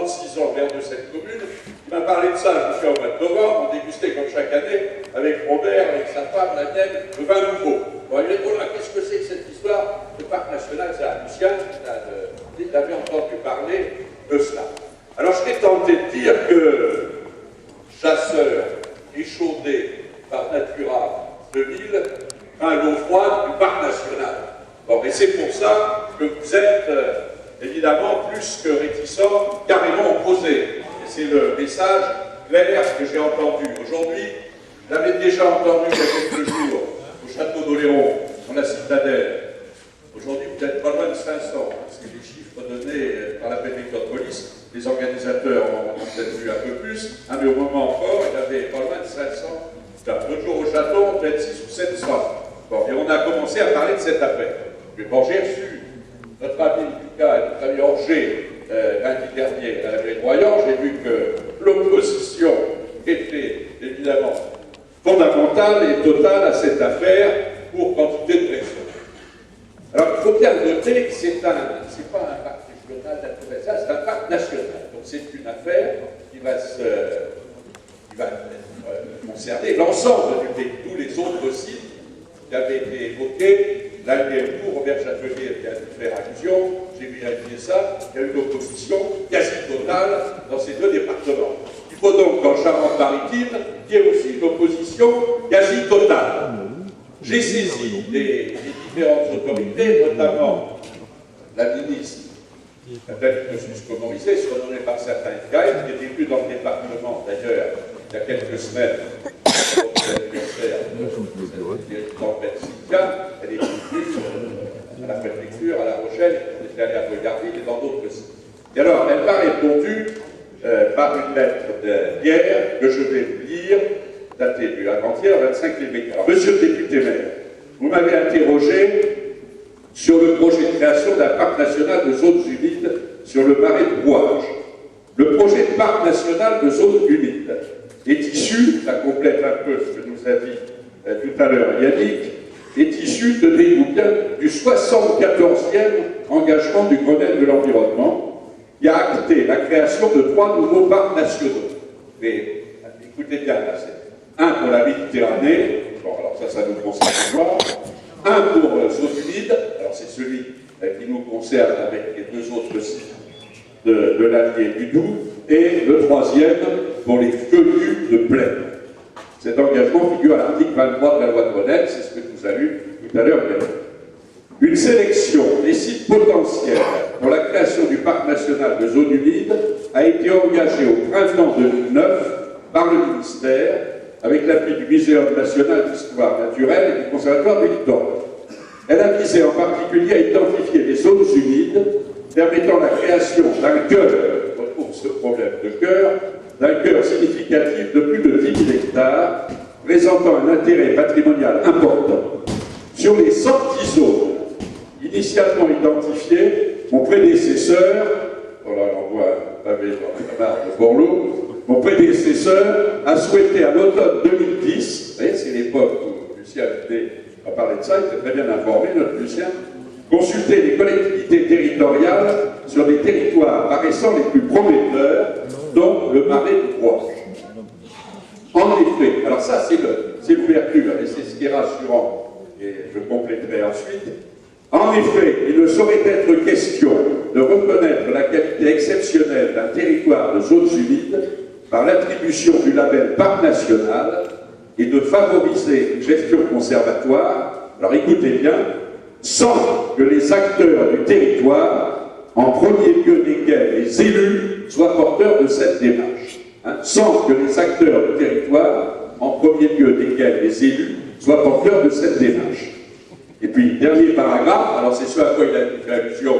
36 ans maire de cette commune. Il m'a parlé de ça, je me suis au mois de novembre, on dégustait comme chaque année, avec Robert, avec sa femme, la mienne, le vin nouveau. Bon, il m'a dit, oh là, qu'est-ce que c'est que cette histoire? Le parc national, c'est à Lucien, il avait entendu parler de cela. Alors je serais tenté de dire que chasseur échaudé par Natura 2000, un l'eau froide du parc national. Bon, et c'est pour ça que vous êtes évidemment plus que réticents, carrément opposés. Et c'est le message clair que j'ai entendu. Aujourd'hui, je l'avais déjà entendu il y a quelques jours au château d'Oléron, dans la citadelle. Aujourd'hui, vous êtes pas loin de 500, c'est les chiffres donnés par la préfecture de police. Les organisateurs ont peut-être vu un peu plus, hein, mais au moment encore, il y avait pas loin de 500. L'autre jour au château, peut-être 6 ou 700. Bon, et on a commencé à parler de cette affaire. Mais bon, j'ai reçu notre ami Lucas et notre ami Orger lundi dernier à la mairie de Royan. J'ai vu que l'opposition était évidemment fondamentale et totale à cette affaire pour quantité de pression. Alors, il faut bien noter que c'est pas un parc régional d'Alpes-Alsace, c'est un parc national. Donc, c'est une affaire qui va concerner l'ensemble du pays, tous les autres sites qui avaient été évoqués. Là, il y a eu Robert Châtelier qui a dû faire allusion, j'ai vérifié ça, il y a eu une opposition quasi totale dans ces deux départements. Il faut donc qu'en Charente-Maritime, il y ait aussi une opposition quasi totale. J'ai saisi les différentes autorités, notamment la ministre la planification scomorisée, surnommée par certains Gaïd, qui est élu dans le département, d'ailleurs, il y a quelques semaines, l'anniversaire de tempête Sylvia, elle est venue à la préfecture, à La Rochelle, elle était allée à Regardville et dans d'autres sites. Et alors, elle m'a répondu par une lettre d'hier que je vais vous lire, datée du avant-hier, 25 février. Alors, monsieur le député maire, vous m'avez interrogé sur le projet de création d'un parc national de zones humides sur le marais de Brouage. Le projet de parc national de zones humides est issu, ça complète un peu ce que nous a dit tout à l'heure Yannick, est issu, tenez-vous bien, du 74e engagement du Grenelle de l'environnement, qui a acté la création de 3 nouveaux parcs nationaux. Mais écoutez bien, là, c'est un pour la Méditerranée, bon alors ça nous concerne pas, un pour zone humide, alors c'est celui qui nous concerne avec les 2 autres sites de l'Allier du Doubs, et le 3e pour les queues de plaine. Cet engagement figure à l'article 23 de la loi de Grenelle, c'est ce que nous avons lu tout à l'heure. Une sélection des sites potentiels pour la création du parc national de zone humide a été engagée au printemps 2009 par le ministère avec l'appui du Muséum national d'histoire naturelle et du Conservatoire du littoral. Elle a visé en particulier à identifier les zones humides permettant la création d'un cœur, on retrouve ce problème de cœur, d'un cœur significatif de plus de 10 000 hectares, présentant un intérêt patrimonial important. Sur les 110 zones initialement identifiées, mon prédécesseur, voilà, on voit un pavé dans la mare de Borloo, mon prédécesseur a souhaité à l'automne 2010, vous voyez, c'est l'époque où Lucien a parlé de ça, il était très bien informé, notre Lucien, consulter les collectivités territoriales sur des territoires paraissant les plus prometteurs, dont le marais de Brouage. En effet, alors ça c'est l'ouverture, et c'est ce qui est rassurant, et je compléterai ensuite. En effet, il ne saurait être question de reconnaître la qualité exceptionnelle d'un territoire de zones humides par l'attribution du label Parc national et de favoriser une gestion conservatoire, alors écoutez bien, sans que les acteurs du territoire, en premier lieu desquels les élus, soient porteurs de cette démarche. Sans que les acteurs du territoire, en premier lieu desquels les élus, soient porteurs de cette démarche. Et puis, dernier paragraphe, alors c'est ce à quoi il a fait allusion,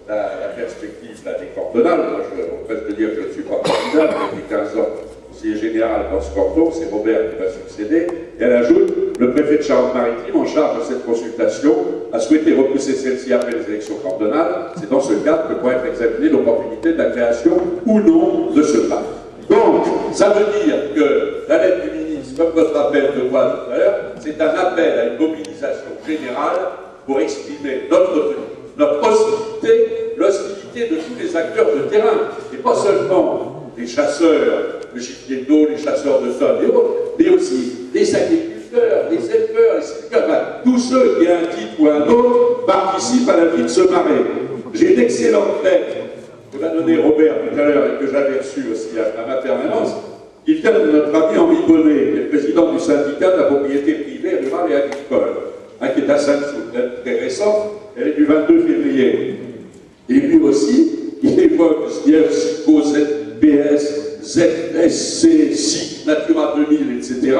la perspective là, des cantonales. Moi, on peut se dire que je ne suis pas candidat, depuis 15 ans, conseiller général dans ce canton, c'est Robert qui va succéder. Et elle ajoute, le préfet de Charente-Maritime, en charge de cette consultation, a souhaité repousser celle-ci après les élections cantonales. C'est dans ce cadre que pourrait être examinée l'opportunité de la création ou non de ce parc. Donc, ça veut dire que la lettre du ministre, comme votre appel de voix tout à l'heure, c'est un appel à une mobilisation générale pour exprimer notre hostilité, l'hostilité de tous les acteurs de terrain. Et pas seulement les chasseurs de gibier d'eau, les chasseurs de tonnes et autres, mais aussi les agriculteurs, les éleveurs, les syndicats, enfin, tous ceux qui, à un titre ou à un autre, participent à la vie de ce marais. J'ai une excellente lettre que m'a donnée Robert tout à l'heure et que j'avais reçue aussi à ma permanence, qui vient de notre ami Henri Bonnet, qui est le président du syndicat de la propriété privée, rurale et agricole, hein, qui est à Sainte-Soute, très récent, elle est du 22 février. Et lui aussi, il évoque ce qui est SICO, ZPS, ZSC, SIC, Natura 2000, etc.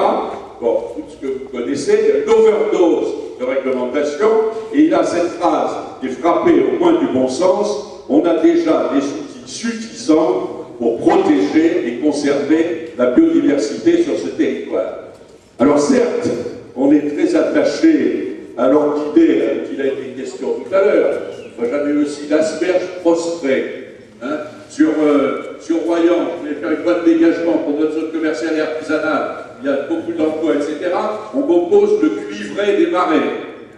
Bon, tout ce que vous connaissez, il y a une overdose de réglementation, et il a cette phrase qui est frappée au point du bon sens: on a déjà des outils suffisants pour protéger et conserver la biodiversité sur ce territoire. Alors certes, on est très attaché à l'orchidée dont il a été question tout à l'heure. Moi j'avais aussi l'asperge prostrée. Hein, sur Royan, je voulais faire une boîte de dégagement pour notre zone commerciale et artisanale, il y a beaucoup d'emplois, etc. On propose le cuivré des marais.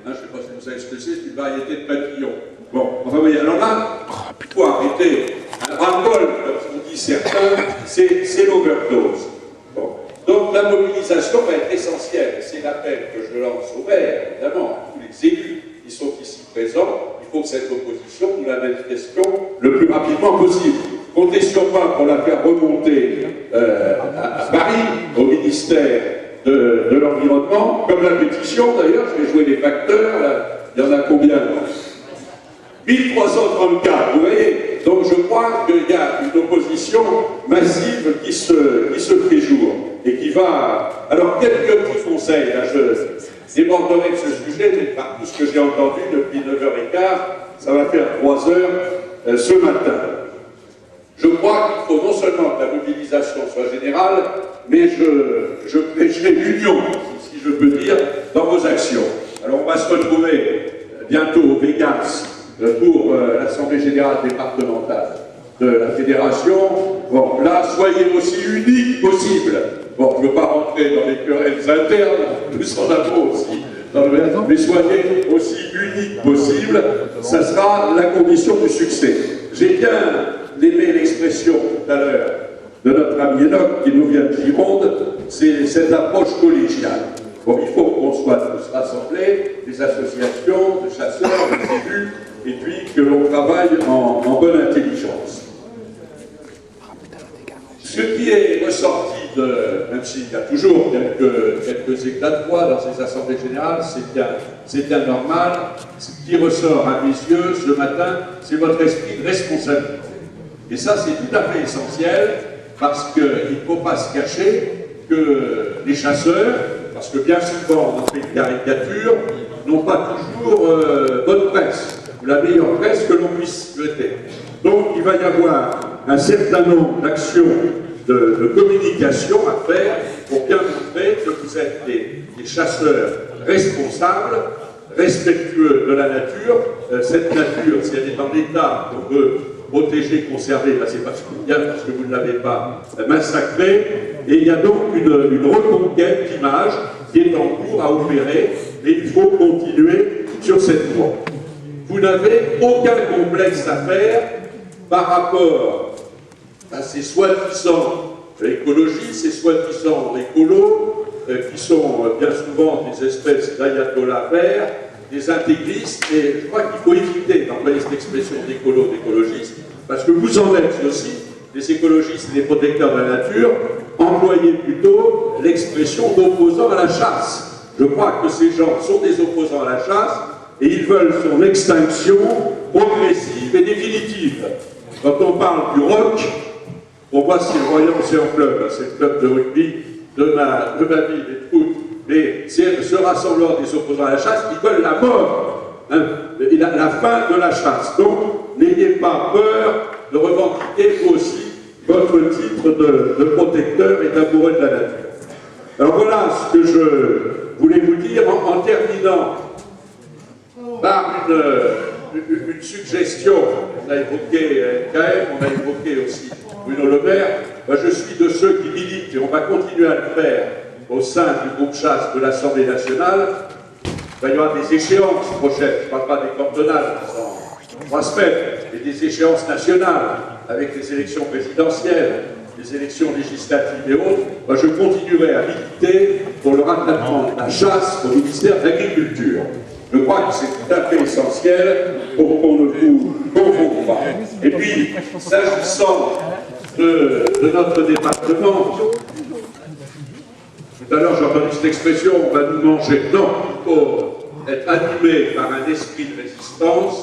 Hein, je ne sais pas si vous savez ce que c'est une variété de papillons. Bon, enfin, vous voyez, alors là, il faut arrêter. Un ras-le-bol, comme on dit certains, c'est l'overdose. Bon. Donc la mobilisation va être essentielle. C'est l'appel que je lance au maire, évidemment, à tous les élus qui sont ici présents. Il faut que cette opposition, nous la manifestions le plus rapidement possible. Comptez sur moi pour la faire remonter à Paris, au ministère de l'Environnement, comme la pétition d'ailleurs, je vais jouer les facteurs, là, il y en a combien? 1334, vous voyez. Donc je crois qu'il y a une opposition massive qui se fait jour et qui va... Alors quelques petits conseils, là, je déborderai de ce sujet, mais par tout ce que j'ai entendu depuis 9h15, ça va faire 3 heures ce matin. Je crois qu'il faut non seulement que la mobilisation soit générale, mais je prêcherai l'union, si je peux dire, dans vos actions. Alors on va se retrouver bientôt au Vegas pour l'Assemblée Générale départementale de la Fédération. Bon, là, soyez aussi uniques possible. Bon, je ne veux pas rentrer dans les querelles internes, nous en avons aussi, mais soyez aussi uniques possible, ça sera la condition du succès. J'ai bien aimé l'expression tout à l'heure de notre ami Enoch qui nous vient de Gironde, c'est cette approche collégiale. Bon, il faut qu'on soit tous rassemblés, des associations, de chasseurs, des élus, et puis que l'on travaille en bonne intelligence. Ce qui est ressorti même s'il y a toujours quelques éclats de voix dans ces assemblées générales, c'est bien normal. Ce qui ressort à mes yeux ce matin, c'est votre esprit de responsabilité. Et ça, c'est tout à fait essentiel, parce qu'il ne faut pas se cacher que les chasseurs, parce que bien souvent, on fait une caricature, n'ont pas toujours bonne presse, ou la meilleure presse que l'on puisse souhaiter. Donc, il va y avoir un certain nombre d'actions de communication à faire pour bien montrer que vous êtes des chasseurs responsables, respectueux de la nature. Cette nature, si elle est en état qu'on veut protéger, conserver, ben c'est parce que vous ne l'avez pas massacrée. Et il y a donc une reconquête d'image qui est en cours à opérer, et il faut continuer sur cette voie. Vous n'avez aucun complexe à faire par rapport à ces soi-disant écologistes, ces soi-disant écolos, qui sont bien souvent des espèces d'ayatollahs verts, des intégristes, et je crois qu'il faut éviter d'employer cette expression d'écolo, d'écologiste, parce que vous en êtes aussi, des écologistes et des protecteurs de la nature, employez plutôt l'expression d'opposants à la chasse. Je crois que ces gens sont des opposants à la chasse, et ils veulent son extinction progressive et définitive. Quand on parle du ROC, pour moi, c'est le Royan Océan Club, c'est le club de rugby de ma ville et de foot. Mais c'est ce rassemblement des opposants à la chasse, ils veulent la mort, hein, la fin de la chasse. Donc, n'ayez pas peur de revendiquer aussi votre titre de protecteur et d'amoureux de la nature. Alors voilà ce que je voulais vous dire en terminant par une suggestion. On a évoqué LKM, on a évoqué aussi Bruno Le Maire. Moi, je suis de ceux qui militent, et on va continuer à le faire au sein du groupe chasse de l'Assemblée nationale. Il y aura des échéances prochaines, je ne parle pas des cantonales, dans 3 semaines, mais des échéances nationales. avec les élections présidentielles, les élections législatives et autres, moi je continuerai à militer pour le rattachement de la chasse au ministère de l'Agriculture. Je crois que c'est tout à fait essentiel pour qu'on ne vous confonde pas. Et puis, s'agissant de notre département, tout à l'heure j'ai entendu cette expression, on va nous manger. Non, il faut être animé par un esprit de résistance.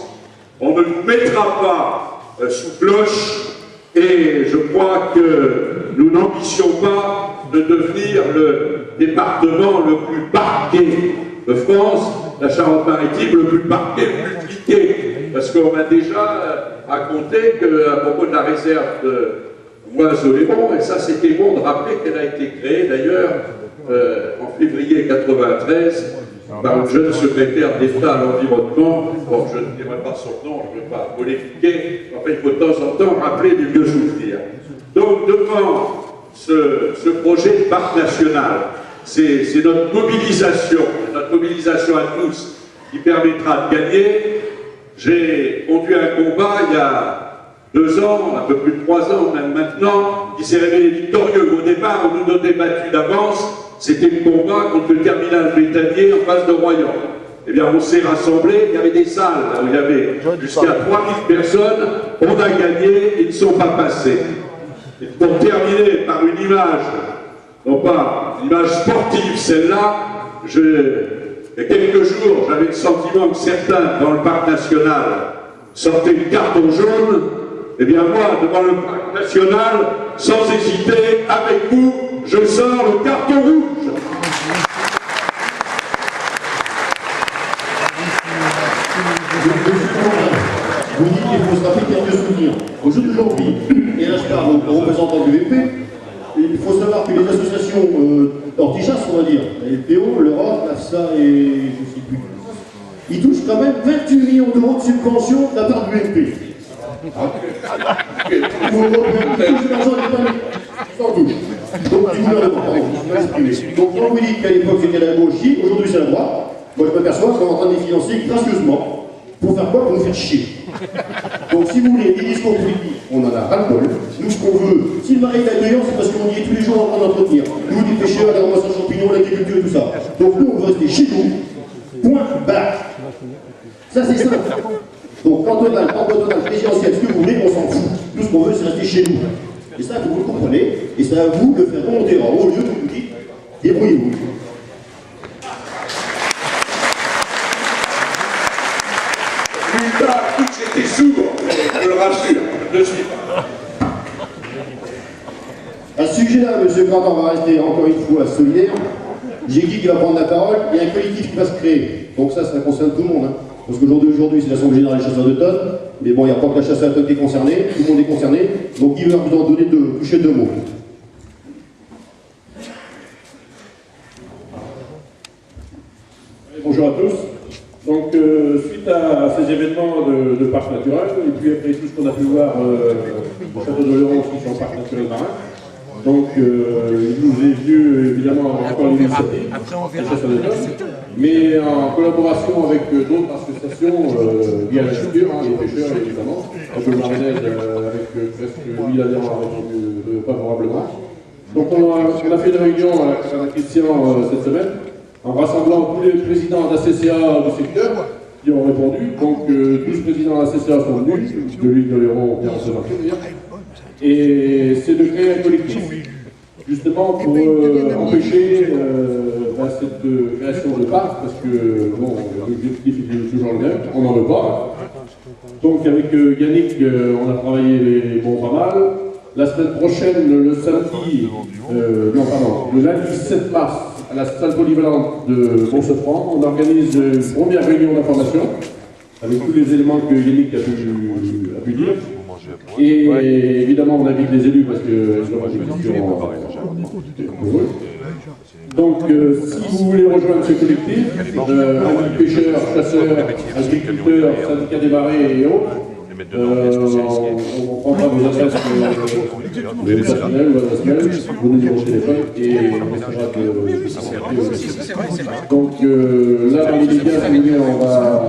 On ne nous mettra pas sous cloche et je crois que nous n'ambitions pas de devenir le département le plus parqué de France, la Charente-Maritime le plus parqué, le plus cliqué, parce qu'on m'a déjà raconté qu'à propos de la réserve de Voie-Solémont, et ça c'était bon de rappeler qu'elle a été créée d'ailleurs en février 1993 par une jeune secrétaire d'État à l'environnement. Bon, je ne dirai pas son nom, je ne vais pas polémiquer, enfin il faut de temps en temps rappeler des vieux souvenirs. Donc devant ce projet de parc national, c'est notre mobilisation à tous qui permettra de gagner. J'ai conduit un combat il y a 2 ans, un peu plus de 3 ans même maintenant, qui s'est révélé victorieux. Au départ, on nous donnait battu d'avance, c'était le combat contre le terminal méthanier en face de Royan. Eh bien, on s'est rassemblés, il y avait des salles là où il y avait jusqu'à 3000 personnes, on a gagné, ils ne sont pas passés. Et pour terminer par une image, non pas une image sportive, celle-là, il y a quelques jours, j'avais le sentiment que certains, dans le parc national, sortaient le carton jaune. Eh bien moi, devant le parc national, sans hésiter, avec vous, je sors le carton rouge. Vous dites qu'il faut se rappeler quelques souvenirs. Au jour d'aujourd'hui, et là je parle aux représentants du VP, il faut savoir que les associations anti-chasse, on va dire, la LPO, l'Europe, l'AFSA et je ne sais plus, ils touchent quand même 28 millions d'euros de subventions de la part du VP. Vous touchez l'argent du panier, sans touche. Donc du gouvernement, pardon, je vais m'exprimer. Donc quand vous dites qu'à l'époque c'était la gauche, aujourd'hui c'est la droite, moi je m'aperçois qu'on est en train de les financer gracieusement. Pour faire quoi? Pour nous faire chier. Donc si vous voulez, des discours politiques, on en a ras-le-bol. Nous, ce qu'on veut, si le mari est accueillant, c'est parce qu'on y est tous les jours en train d'entretenir. Nous, des pêcheurs, la ramassage de champignons, l'agriculture et tout ça. Donc nous, on veut rester chez nous. Point barre. Ça, c'est simple. Donc cantonal, présidentiel, ce que vous voulez, on s'en fout. Nous, ce qu'on veut, c'est rester chez nous. Et ça, vous le comprenez. Et c'est à vous de le faire remonter en haut, au lieu de vous dire, débrouillez-vous. J'étais sourd, je le rassure, de suite. À ce sujet-là, M. Grandin, on va rester encore une fois solidaire. J'ai dit qu'il va prendre la parole, il y a un collectif qui va se créer. Donc ça concerne tout le monde. Hein. Parce qu'aujourd'hui, c'est l'Assemblée générale des chasseurs de tonnes. Mais bon, il n'y a pas que la chasse à la tonne qui est concernée, tout le monde est concerné. Donc il va vous en donner toucher 2 mots. Bonjour à tous. Donc, suite à ces événements de parc naturel, et puis après tout ce qu'on a pu voir au château d'Oléron qui sont parc naturel marin, donc il nous est venu évidemment encore l'initiative, les chasseurs de tonnes, mais en collaboration avec d'autres associations via la culture, les pêcheurs évidemment, un peu le marinage avec presque 1000 adhérents a répondu favorablement. Donc on a fait une réunion avec Christian cette semaine, en rassemblant tous les présidents d'ACCA du secteur qui ont répondu. Donc 12 présidents d'ACCA sont venus, de l'île d'Oléron bien représentés d'ailleurs. Et c'est de créer un collectif, justement pour empêcher cette création de parc, parce que bon, l'objectif est toujours le même, on n'en veut pas. Donc avec Yannick, on a travaillé les bons pas mal. La semaine prochaine, le samedi, le lundi 7 mars, à la salle polyvalente de Mont-Sofran, on organise une première réunion d'information avec tous les éléments que Yannick a pu dire. Et évidemment, on invite les élus parce que ce sera des questions pour eux. Donc, si vous voulez rejoindre ce collectif, amis pêcheurs, chasseurs, agriculteurs, syndicats des marais et autres, on prendra vos adresses personnelles ou adresses mail, vos numéros de téléphone et on essaiera de... Donc là, dans l'immédiat, si vous voulez, on va...